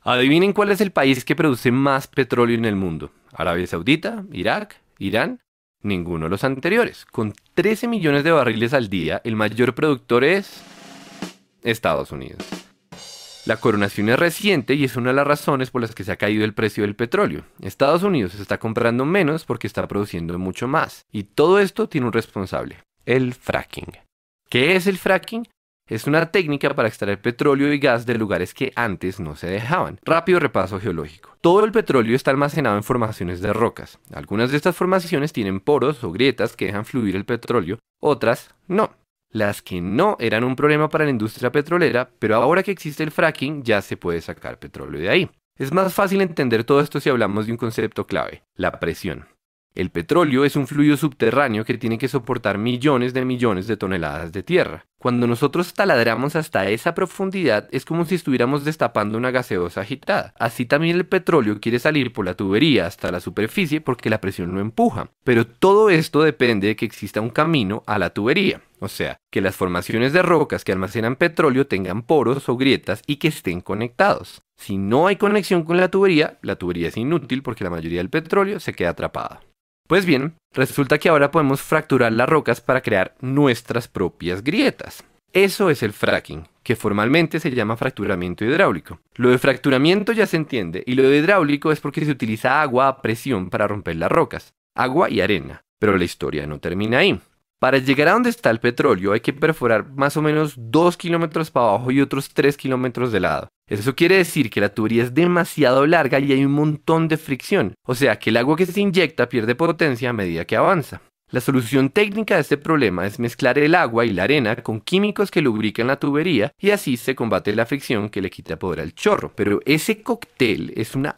Adivinen cuál es el país que produce más petróleo en el mundo. ¿Arabia Saudita? ¿Irak? ¿Irán? Ninguno de los anteriores. Con 13 millones de barriles al día, el mayor productor es Estados Unidos. La coronación es reciente y es una de las razones por las que se ha caído el precio del petróleo. Estados Unidos está comprando menos porque está produciendo mucho más. Y todo esto tiene un responsable: el fracking. ¿Qué es el fracking? Es una técnica para extraer petróleo y gas de lugares que antes no se dejaban. Rápido repaso geológico. Todo el petróleo está almacenado en formaciones de rocas. Algunas de estas formaciones tienen poros o grietas que dejan fluir el petróleo, otras no. Las que no eran un problema para la industria petrolera, pero ahora que existe el fracking ya se puede sacar petróleo de ahí. Es más fácil entender todo esto si hablamos de un concepto clave: la presión. El petróleo es un fluido subterráneo que tiene que soportar millones de toneladas de tierra. Cuando nosotros taladramos hasta esa profundidad es como si estuviéramos destapando una gaseosa agitada. Así también el petróleo quiere salir por la tubería hasta la superficie porque la presión lo empuja. Pero todo esto depende de que exista un camino a la tubería. O sea, que las formaciones de rocas que almacenan petróleo tengan poros o grietas y que estén conectados. Si no hay conexión con la tubería es inútil porque la mayoría del petróleo se queda atrapada. Pues bien, resulta que ahora podemos fracturar las rocas para crear nuestras propias grietas. Eso es el fracking, que formalmente se llama fracturamiento hidráulico. Lo de fracturamiento ya se entiende, y lo de hidráulico es porque se utiliza agua a presión para romper las rocas, agua y arena. Pero la historia no termina ahí. Para llegar a donde está el petróleo hay que perforar más o menos 2 kilómetros para abajo y otros 3 kilómetros de lado. Eso quiere decir que la tubería es demasiado larga y hay un montón de fricción. O sea que el agua que se inyecta pierde potencia a medida que avanza. La solución técnica de este problema es mezclar el agua y la arena con químicos que lubrican la tubería y así se combate la fricción que le quita poder al chorro. Pero ese cóctel es una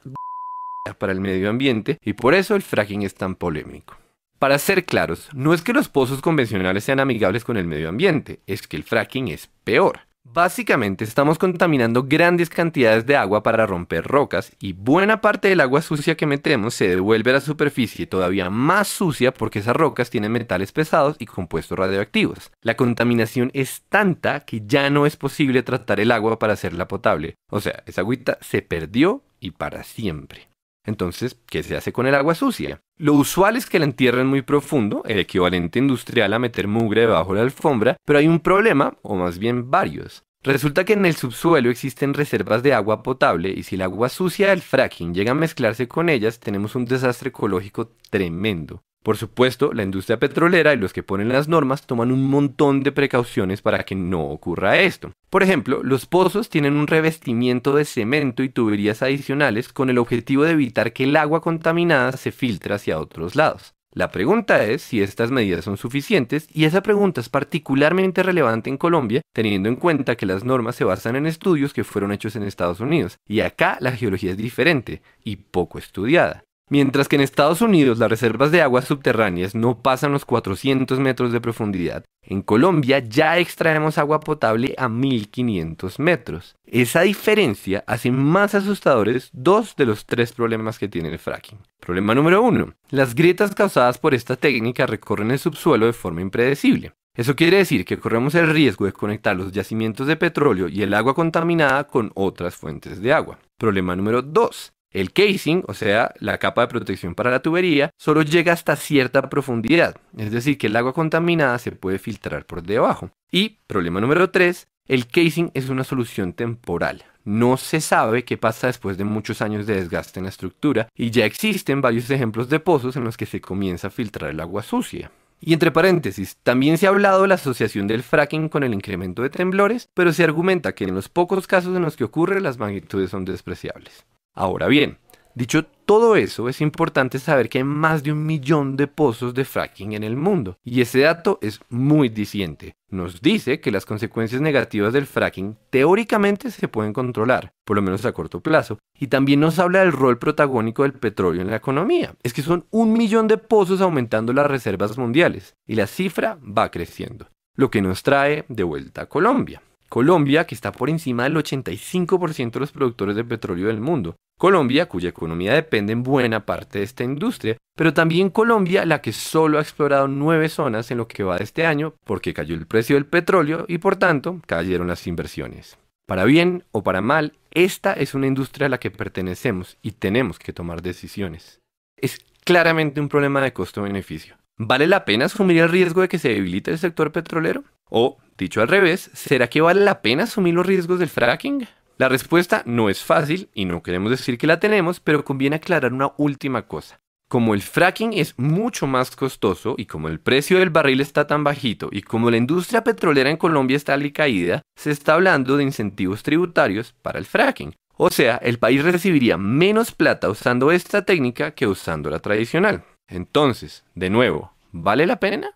para el medio ambiente y por eso el fracking es tan polémico. Para ser claros, no es que los pozos convencionales sean amigables con el medio ambiente, es que el fracking es peor. Básicamente estamos contaminando grandes cantidades de agua para romper rocas y buena parte del agua sucia que metemos se devuelve a la superficie todavía más sucia porque esas rocas tienen metales pesados y compuestos radioactivos. La contaminación es tanta que ya no es posible tratar el agua para hacerla potable. O sea, esa agüita se perdió y para siempre. Entonces, ¿qué se hace con el agua sucia? Lo usual es que la entierren muy profundo, el equivalente industrial a meter mugre debajo de la alfombra, pero hay un problema, o más bien varios. Resulta que en el subsuelo existen reservas de agua potable y si el agua sucia del fracking llega a mezclarse con ellas, tenemos un desastre ecológico tremendo. Por supuesto, la industria petrolera y los que ponen las normas toman un montón de precauciones para que no ocurra esto. Por ejemplo, los pozos tienen un revestimiento de cemento y tuberías adicionales con el objetivo de evitar que el agua contaminada se filtre hacia otros lados. La pregunta es si estas medidas son suficientes y esa pregunta es particularmente relevante en Colombia teniendo en cuenta que las normas se basan en estudios que fueron hechos en Estados Unidos y acá la geología es diferente y poco estudiada. Mientras que en Estados Unidos las reservas de aguas subterráneas no pasan los 400 metros de profundidad, en Colombia ya extraemos agua potable a 1500 metros. Esa diferencia hace más asustadores dos de los tres problemas que tiene el fracking. Problema número 1. Las grietas causadas por esta técnica recorren el subsuelo de forma impredecible. Eso quiere decir que corremos el riesgo de conectar los yacimientos de petróleo y el agua contaminada con otras fuentes de agua. Problema número 2. El casing, o sea, la capa de protección para la tubería, solo llega hasta cierta profundidad, es decir, que el agua contaminada se puede filtrar por debajo. Y, problema número 3, el casing es una solución temporal. No se sabe qué pasa después de muchos años de desgaste en la estructura y ya existen varios ejemplos de pozos en los que se comienza a filtrar el agua sucia. Y entre paréntesis, también se ha hablado de la asociación del fracking con el incremento de temblores, pero se argumenta que en los pocos casos en los que ocurre las magnitudes son despreciables. Ahora bien, dicho todo eso, es importante saber que hay más de 1 millón de pozos de fracking en el mundo. Y ese dato es muy diciente. Nos dice que las consecuencias negativas del fracking teóricamente se pueden controlar, por lo menos a corto plazo. Y también nos habla del rol protagónico del petróleo en la economía. Es que son 1 millón de pozos aumentando las reservas mundiales. Y la cifra va creciendo. Lo que nos trae de vuelta a Colombia. Colombia, que está por encima del 85% de los productores de petróleo del mundo. Colombia, cuya economía depende en buena parte de esta industria, pero también Colombia, la que solo ha explorado 9 zonas en lo que va de este año porque cayó el precio del petróleo y por tanto cayeron las inversiones. Para bien o para mal, esta es una industria a la que pertenecemos y tenemos que tomar decisiones. Es claramente un problema de costo-beneficio. ¿Vale la pena asumir el riesgo de que se debilite el sector petrolero? O, dicho al revés, ¿será que vale la pena asumir los riesgos del fracking? La respuesta no es fácil y no queremos decir que la tenemos, pero conviene aclarar una última cosa. Como el fracking es mucho más costoso y como el precio del barril está tan bajito y como la industria petrolera en Colombia está alicaída, se está hablando de incentivos tributarios para el fracking. O sea, el país recibiría menos plata usando esta técnica que usando la tradicional. Entonces, de nuevo, ¿vale la pena?